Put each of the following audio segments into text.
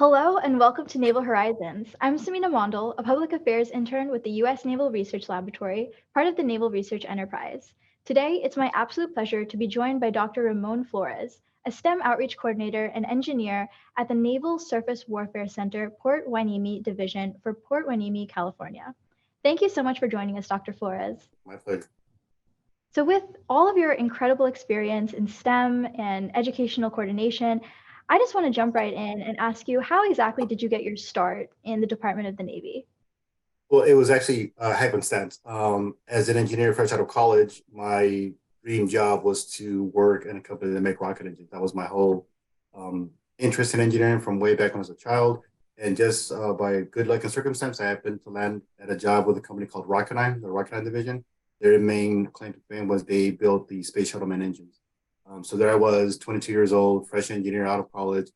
Hello and welcome to Naval Horizons. I'm Samina Mondal, a public affairs intern with the U.S. Naval Research Laboratory, part of the Naval Research Enterprise. Today, it's my absolute pleasure to be joined by Dr. Ramon Flores, a STEM outreach coordinator and engineer at the Naval Surface Warfare Center, Port Hueneme Division for Port Hueneme, California. Thank you so much for joining us, Dr. Flores. My pleasure. So, with all of your incredible experience in STEM and educational coordination, I just want to jump right in and ask you, how exactly did you get your start in the Department of the Navy? Well, it was actually happenstance. As an engineer fresh out of college, my dream job was to work in a company that make rocket engines. That was my whole interest in engineering from way back when I was a child. And just by good luck and circumstance, I happened to land at a job with a company called Rocketdyne, the Rocketdyne division. Their main claim to fame was they built the space shuttle main engines. So there I was, 22 years old, fresh engineer out of college,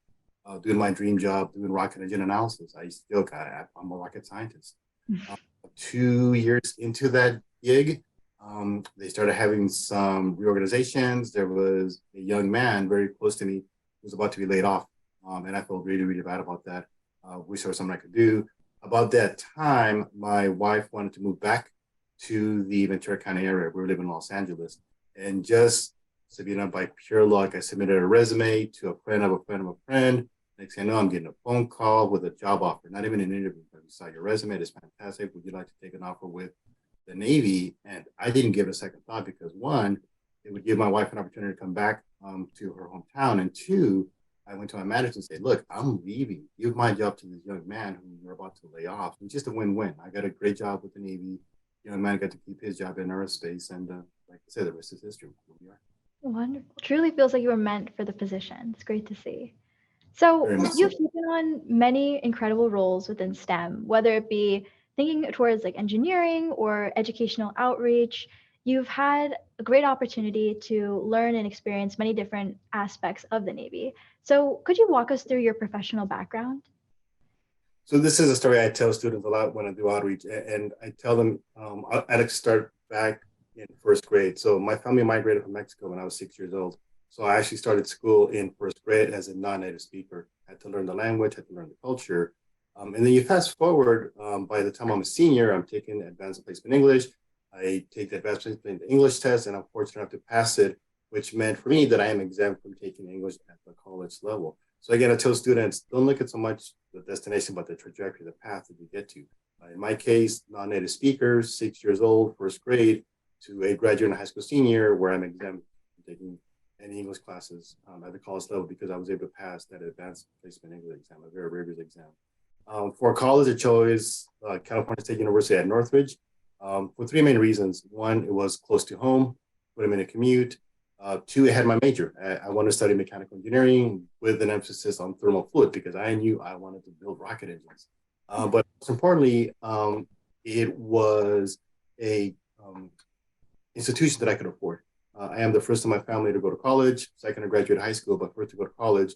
doing my dream job, doing rocket engine analysis. I used to joke, I'm a rocket scientist. 2 years into that gig, they started having some reorganizations. There was a young man very close to me who was about to be laid off. And I felt really, really bad about that. We saw something I could do. About that time, my wife wanted to move back to the Ventura County area. We were living in Los Angeles. And just Sabina, by pure luck, I submitted a resume to a friend of a friend of a friend. Next thing I know, I'm getting a phone call with a job offer, not even an interview. But we saw your resume, it's fantastic. Would you like to take an offer with the Navy? And I didn't give it a second thought because one, it would give my wife an opportunity to come back to her hometown. And two, I went to my manager and said, look, I'm leaving. Give my job to this young man who you're about to lay off. It's just a win-win. I got a great job with the Navy. Young man got to keep his job in aerospace. And like I said, the rest is history. Here we are. Wonderful. Truly feels like you were meant for the position. It's great to see. So, Very much you've so. taken on many incredible roles within STEM, whether it be thinking towards like engineering or educational outreach. You've had a great opportunity to learn and experience many different aspects of the Navy. So, could you walk us through your professional background? So this is a story I tell students a lot when I do outreach, and I tell them I like to start back in first grade. So my family migrated from Mexico when I was 6 years old. So I actually started school in first grade as a non-native speaker. I had to learn the language, had to learn the culture, and then you fast forward. By the time I'm a senior, I'm taking advanced placement English. I take the advanced placement English test, and I'm fortunate enough to pass it, which meant for me that I am exempt from taking English at the college level. So again, I tell students, don't look at so much the destination, but the trajectory, the path that you get to. In my case, non-native speakers, 6 years old, first grade, to a graduate and high school senior, where I'm exempt from taking any English classes at the college level because I was able to pass that advanced placement English exam, a very rigorous exam. For college, I chose California State University at Northridge for three main reasons. One, it was close to home, 20-minute commute. Two, I had my major. I wanted to study mechanical engineering with an emphasis on thermal fluid because I knew I wanted to build rocket engines. But most importantly, it was a institution that I could afford. I am the first in my family to go to college, second to graduate high school, but first to go to college.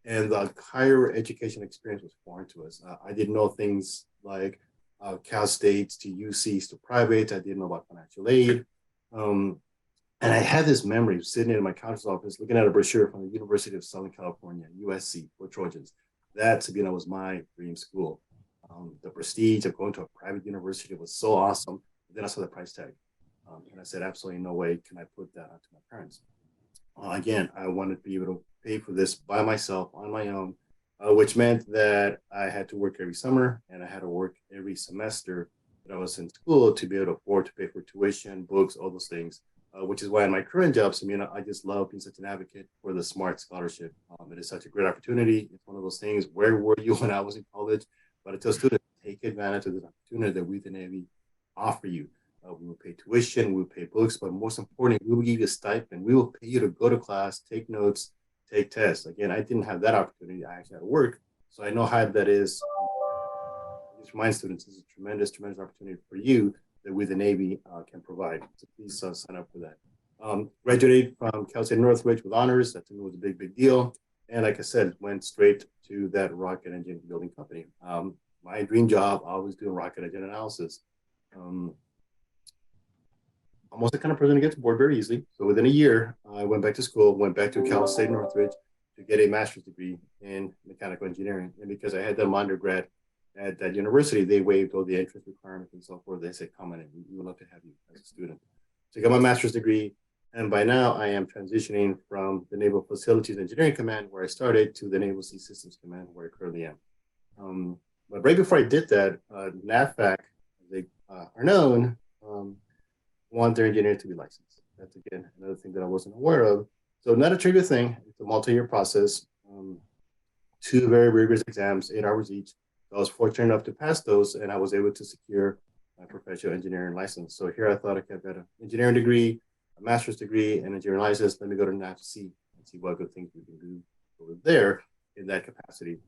And the higher education experience was foreign to us. I didn't know things like Cal States to UCs to private. I didn't know about financial aid. Um, and I had this memory of sitting in my counselor's office looking at a brochure from the University of Southern California, USC, for Trojans. That, Sabina, was my dream school. The prestige of going to a private university was so awesome. Then I saw the price tag. And I said, absolutely no way can I put that onto my parents. Again, I wanted to be able to pay for this by myself on my own, which meant that I had to work every summer and I had to work every semester that I was in school to be able to afford to pay for tuition, books, all those things. Which is why in my current job, Samina, I just love being such an advocate for the SMART scholarship. It is such a great opportunity. It's one of those things. Where were you when I was in college? But I tell students, take advantage of this opportunity that we, the Navy, offer you. We will pay tuition, we will pay books, but most importantly, we will give you a stipend. We will pay you to go to class, take notes, take tests. Again, I didn't have that opportunity. I actually had to work. So I know how that is. I just remind students, this is a tremendous, tremendous opportunity for you that we, the Navy, can provide. So please sign up for that. Graduated from Cal State Northridge with honors. That to me was a big, big deal. And like I said, went straight to that rocket engine building company. My dream job, I was doing rocket engine analysis. Um, Almost the kind of person to get to board very easily. So within a year, I went back to school, went back to Cal State Northridge, to get a master's degree in mechanical engineering. And because I had done my undergrad at that university, they waived all the entrance requirements and so forth. They said, come on in, we would love to have you as a student. So I got my master's degree. And by now I am transitioning from the Naval Facilities Engineering Command, where I started, to the Naval Sea Systems Command, where I currently am. But right before I did that, NAVFAC, as they are known, want their engineers to be licensed. That's, again, another thing that I wasn't aware of. So not a trivial thing. It's a multi-year process. Two very rigorous exams, 8 hours each. I was fortunate enough to pass those, and I was able to secure my professional engineering license. So here I thought, okay, I've got an engineering degree, a master's degree, and engineering license. Let me go to NAVC and see what good things we can do over there in that capacity.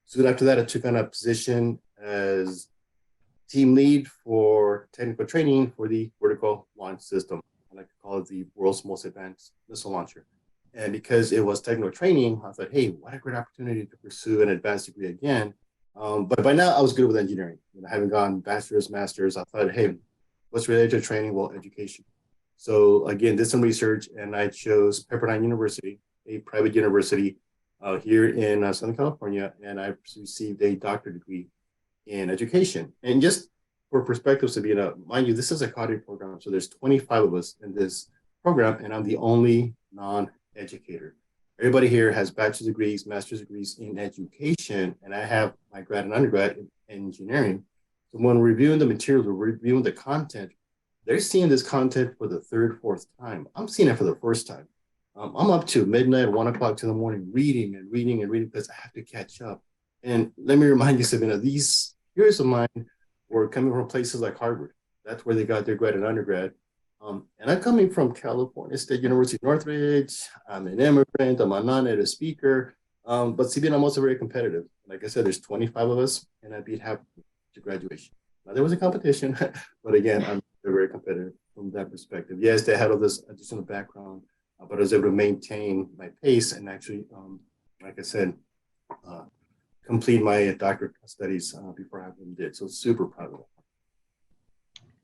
Soon after that, I took on a position as team lead for technical training for the vertical launch system. I like to call it the world's most advanced missile launcher. And because it was technical training, I thought, hey, what a great opportunity to pursue an advanced degree again. But by now I was good with engineering. Having gone bachelor's, master's, I thought, hey, what's related to training? Well, education. So again, did some research, and I chose Pepperdine University, a private university here in Southern California, and I received a doctorate degree in education. And just for perspective, Sabina, mind you, this is a cadre program, so there's 25 of us in this program, and I'm the only non-educator. Everybody here has bachelor's degrees, master's degrees in education, and I have my grad and undergrad in engineering. So when we're reviewing the materials, we're reviewing the content, they're seeing this content for the third, fourth time. I'm seeing it for the first time. I'm up to midnight, 1 o'clock in the morning, reading and reading and reading because I have to catch up. And let me remind you, Sabina, these peers of mine were coming from places like Harvard. That's where they got their grad and undergrad. And I'm coming from California State University, Northridge. I'm an immigrant. I'm a non-native speaker. But Sabina, I'm also very competitive. Like I said, there's 25 of us, and I beat half to graduation. Now, there was a competition, but again, I'm very competitive from that perspective. Yes, they had all this additional background, but I was able to maintain my pace and actually, like I said, complete my doctorate studies before I even did. So super proud of it.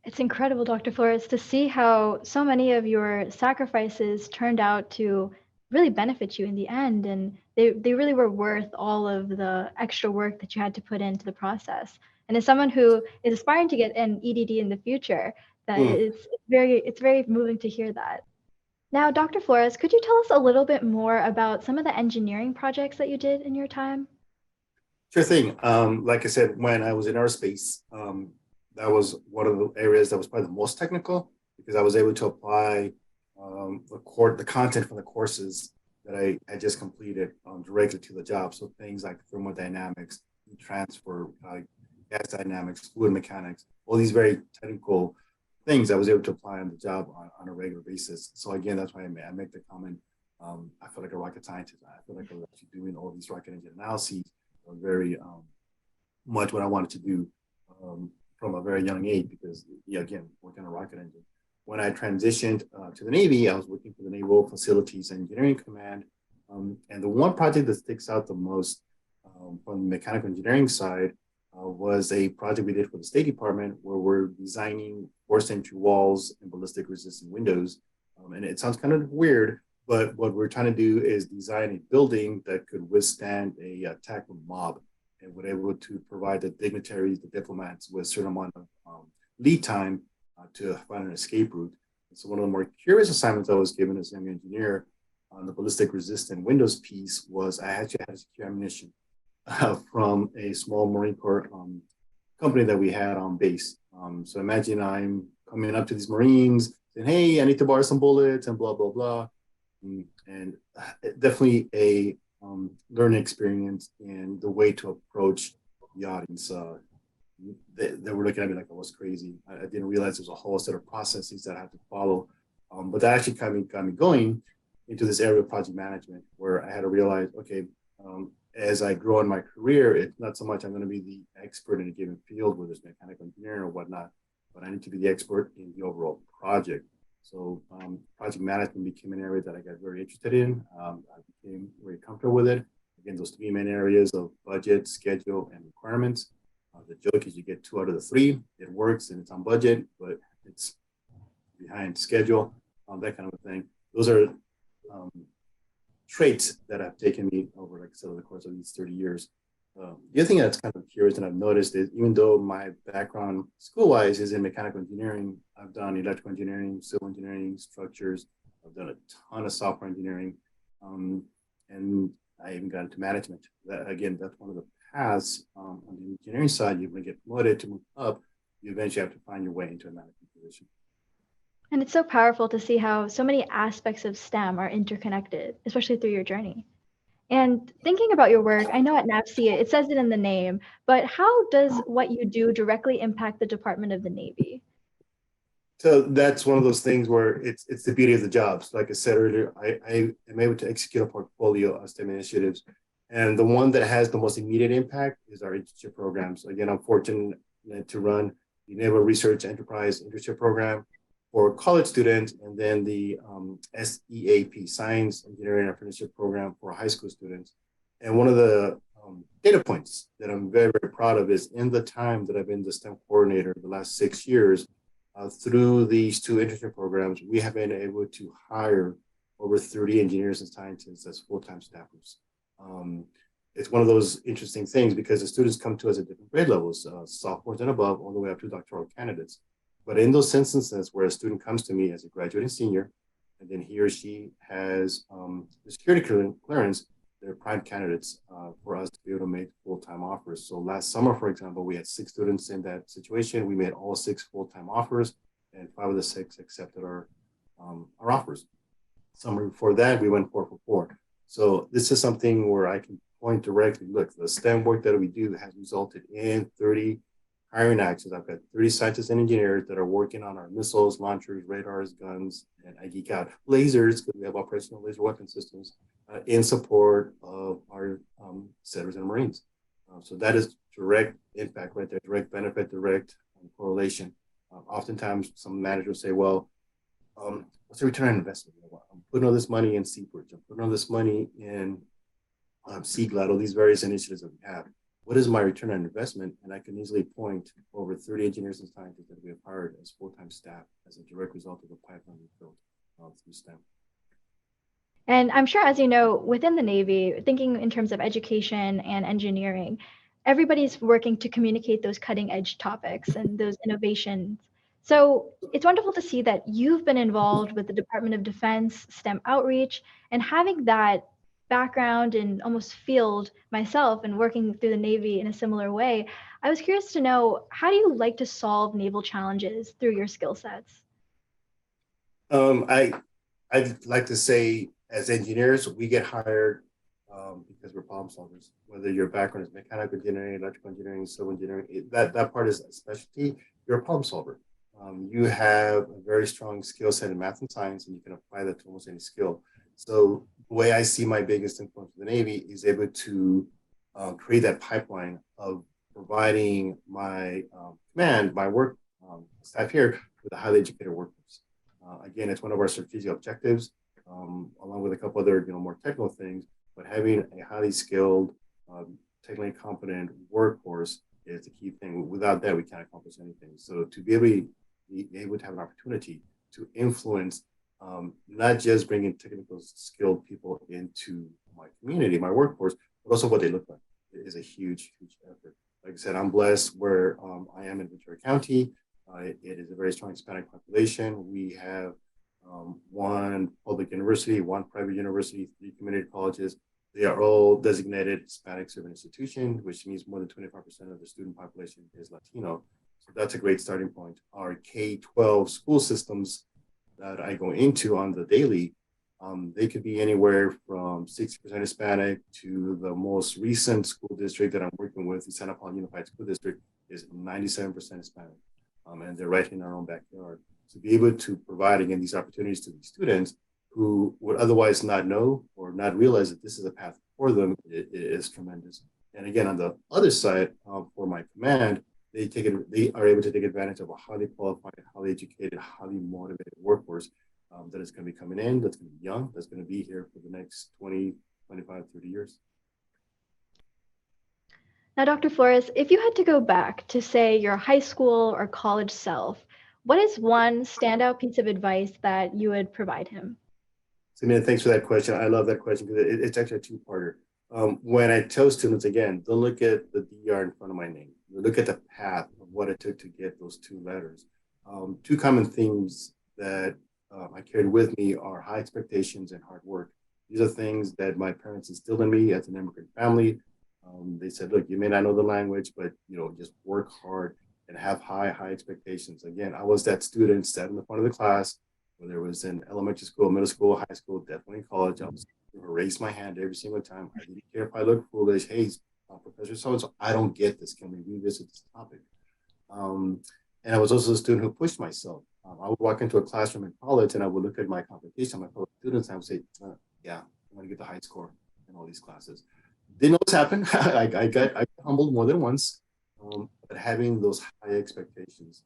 It's incredible, Dr. Flores, to see how so many of your sacrifices turned out to really benefit you in the end. And they really were worth all of the extra work that you had to put into the process. And as someone who is aspiring to get an EDD in the future, that it's very moving to hear that. Now, Dr. Flores, could you tell us a little bit more about some of the engineering projects that you did in your time? Sure thing. Like I said, when I was in aerospace, that was one of the areas that was probably the most technical because I was able to apply the content from the courses that I had just completed directly to the job. So things like thermodynamics, heat transfer, gas dynamics, fluid mechanics, all these very technical things I was able to apply on the job on a regular basis. So again, that's why I make the comment. I feel like a rocket scientist. I feel like I was actually doing all these rocket engine analyses. Very much what I wanted to do from a very young age because, again, working on a rocket engine. When I transitioned to the Navy, I was working for the Naval Facilities Engineering Command. And the one project that sticks out the most from the mechanical engineering side was a project we did for the State Department where we're designing forced entry walls and ballistic resistant windows. And it sounds kind of weird, but what we're trying to do is design a building that could withstand a attack from a mob and would able to provide the dignitaries, the diplomats with a certain amount of lead time to find an escape route. And so one of the more curious assignments I was given as a young engineer on the ballistic resistant windows piece was I actually had to secure ammunition from a small Marine Corps company that we had on base. So imagine I'm coming up to these Marines saying, hey, I need to borrow some bullets and blah, blah, blah. And definitely a learning experience and the way to approach the audience. They were looking at me like I was crazy. I didn't realize there was a whole set of processes that I had to follow. But that actually got me going into this area of project management where I had to realize, okay, as I grow in my career, it's not so much I'm going to be the expert in a given field, whether it's mechanical engineering or whatnot, but I need to be the expert in the overall project. So project management became an area that I got very interested in. I became very comfortable with it. Again, those three main areas of budget, schedule, and requirements. The joke is you get 2 out of the 3. It works and it's on budget, but it's behind schedule, that kind of a thing. Those are traits that have taken me over, like I said, over the course of these 30 years. The other thing that's kind of curious and I've noticed is even though my background school-wise is in mechanical engineering, I've done electrical engineering, civil engineering, structures. I've done a ton of software engineering, and I even got into management. That, again, that's one of the paths on the engineering side. You're going to get promoted to move up. You eventually have to find your way into a management position. And it's so powerful to see how so many aspects of STEM are interconnected, especially through your journey. And thinking about your work, I know at NAVSEA it says it in the name, but how does what you do directly impact the Department of the Navy? So that's one of those things where it's the beauty of the jobs. Like I said earlier, I am able to execute a portfolio of STEM initiatives. And the one that has the most immediate impact is our internship programs. Again, I'm fortunate to run the Naval Research Enterprise Internship Program for college students, and then the SEAP, Science, Engineering, and Apprenticeship Program for high school students. And one of the data points that I'm very, very proud of is in the time that I've been the STEM coordinator, the last 6 years, through these two internship programs, we have been able to hire over 30 engineers and scientists as full-time staffers. Um, it's one of those interesting things because the students come to us at different grade levels, sophomores and above, all the way up to doctoral candidates. But in those instances where a student comes to me as a graduating senior, and then he or she has the security clearance, they're prime candidates for us to be able to make full-time offers. So last summer, for example, we had 6 students in that situation. We made all 6 full-time offers, and 5 of the 6 accepted our offers. Summer before that, we went 4 for 4. So this is something where I can point directly, look, the STEM work that we do has resulted in 30 hiring actions. I've got 30 scientists and engineers that are working on our missiles, launchers, radars, guns, and I geek out lasers because we have operational laser weapon systems in support of our sailors and Marines. So that is direct impact right there, direct benefit, direct correlation. Oftentimes, some managers say, well, what's the return on investment? I'm putting all this money in Seabridge. I'm putting all this money in SeaGlide, all these various initiatives that we have. What is my return on investment? And I can easily point over 30 engineers and scientists that we have hired as full-time staff as a direct result of the pipeline we built through STEM. And I'm sure, as you know, within the Navy, thinking in terms of education and engineering, everybody's working to communicate those cutting edge topics and those innovations. So it's wonderful to see that you've been involved with the Department of Defense, STEM outreach, and having that background and almost field myself and working through the Navy in a similar way. I was curious to know, how do you like to solve naval challenges through your skill sets? I'd like to say, as engineers, we get hired because we're problem solvers. Whether your background is mechanical engineering, electrical engineering, civil engineering, that part is a specialty. You're a problem solver. You have a very strong skill set in math and science, and you can apply that to almost any skill. So the way I see my biggest influence in the Navy is able to create that pipeline of providing my command, my work staff here with a highly educated workforce. Again, it's one of our strategic objectives, along with a couple other, more technical things. But having a highly skilled, technically competent workforce is the key thing. Without that, we can't accomplish anything. So to be able to have an opportunity to influence, not just bringing technical skilled people into my community, my workforce, but also what they look like, it is a huge, huge effort. Like I said, I'm blessed where I am in Ventura County. It is a very strong Hispanic population. We have one public university, one private university, 3 community colleges. They are all designated Hispanic serving institution, which means more than 25% of the student population is Latino. So that's a great starting point. Our K-12 school systems that I go into on the daily, they could be anywhere from 60% Hispanic to the most recent school district that I'm working with, the Santa Paula Unified School District, is 97% Hispanic. And they're right in our own backyard. To be able to provide, again, these opportunities to these students who would otherwise not know or not realize that this is a path for them, it is tremendous. And again, on the other side, for my command, they are able to take advantage of a highly qualified, highly educated, highly motivated workforce that is going to be coming in, that's going to be young, that's going to be here for the next 20, 25, 30 years. Now, Dr. Flores, if you had to go back to, say, your high school or college self, what is one standout piece of advice that you would provide him? Samina, thanks for that question. I love that question because it's actually a two-parter. When I tell students, again, don't look at the DR in front of my name. Look at the path of what it took to get those two letters. Two common themes that I carried with me are high expectations and hard work. These are things that my parents instilled in me as an immigrant family. They said, look, you may not know the language, but just work hard and have high expectations. Again, I was that student sat in the front of the class, whether it was in elementary school, middle school, high school, definitely in college. I was raise my hand every single time. I didn't care if I looked foolish. Hey, Professor so-and-so, I don't get this. Can we revisit this topic? Um, and I was also a student who pushed myself. I would walk into a classroom in college and I would look at my competition, my fellow students, and I would say, yeah, I'm going to get the high score in all these classes. Didn't know what's happened. I got humbled more than once, but having those high expectations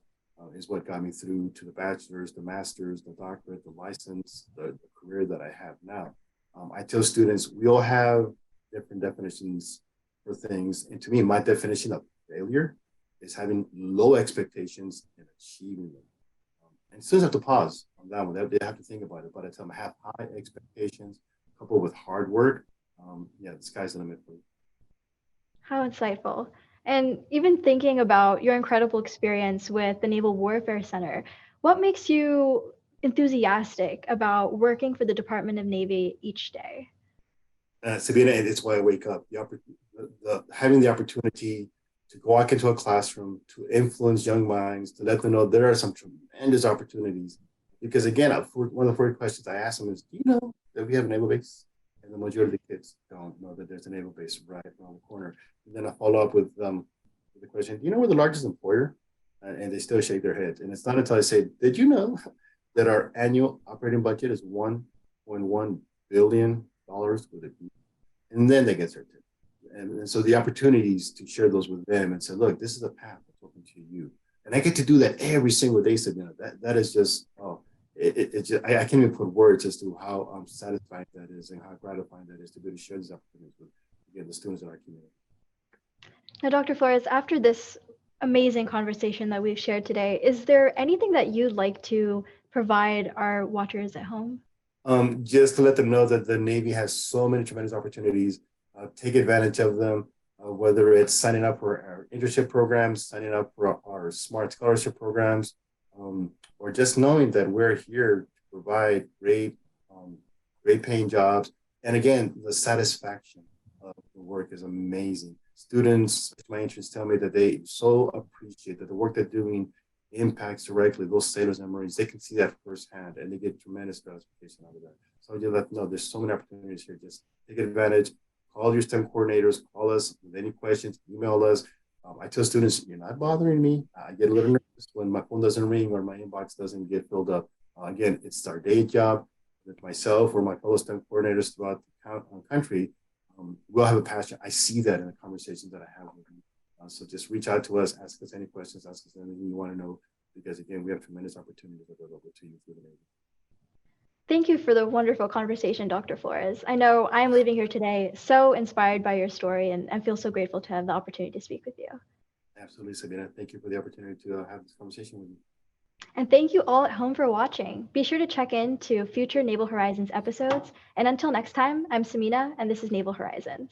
is what got me through to the bachelor's, the master's, the doctorate, the license, the career that I have now. I tell students we all have different definitions for things, and to me, my definition of failure is having low expectations and achieving them. And students have to pause on that one. They have to think about it. But I tell them have high expectations coupled with hard work. Yeah, the sky's the limit for you. How insightful. And even thinking about your incredible experience with the Naval Warfare Center, what makes you enthusiastic about working for the Department of Navy each day? Sabina, it's why I wake up. Having the opportunity to go walk into a classroom, to influence young minds, to let them know there are some tremendous opportunities. Because again, one of the first questions I ask them is, do you know that we have a naval base? And the majority of the kids don't know that there's a naval base right around the corner. And then I follow up with the question, do you know we're the largest employer? And they still shake their heads. And it's not until I say, did you know that our annual operating budget is $1.1 billion with a B? And then they get their tip. And so the opportunities to share those with them and say, look, this is a path that's open to you. And I get to do that every single day. So, that is just, I can't even put words as to how satisfying that is and how gratifying that is to be able to share these opportunities with, again, the students in our community. Now, Dr. Flores, after this amazing conversation that we've shared today, is there anything that you'd like to provide our watchers at home? Just to let them know that the Navy has so many tremendous opportunities. Take advantage of them, whether it's signing up for our internship programs, signing up for our Smart Scholarship programs, or just knowing that we're here to provide great paying jobs. And again, the satisfaction of the work is amazing. Students, my interns tell me that they so appreciate that the work they're doing impacts directly those sailors and Marines. They can see that firsthand and they get tremendous gratification out of that. So I just let them know there's so many opportunities here. Just take advantage, call your STEM coordinators, call us with any questions, email us. I tell students, you're not bothering me. I get a little nervous when my phone doesn't ring or my inbox doesn't get filled up. Again, it's our day job with myself or my fellow STEM coordinators throughout the country. We'll have a passion. I see that in the conversations that I have with you. So just reach out to us, ask us any questions, ask us anything you want to know, because again, we have tremendous opportunities available to you through the Navy. Thank you for the wonderful conversation, Dr. Flores. I know I'm leaving here today so inspired by your story and feel so grateful to have the opportunity to speak with you. Absolutely, Sabina. Thank you for the opportunity to have this conversation with you. And thank you all at home for watching. Be sure to check in to future Naval Horizons episodes. And until next time, I'm Samina, and this is Naval Horizons.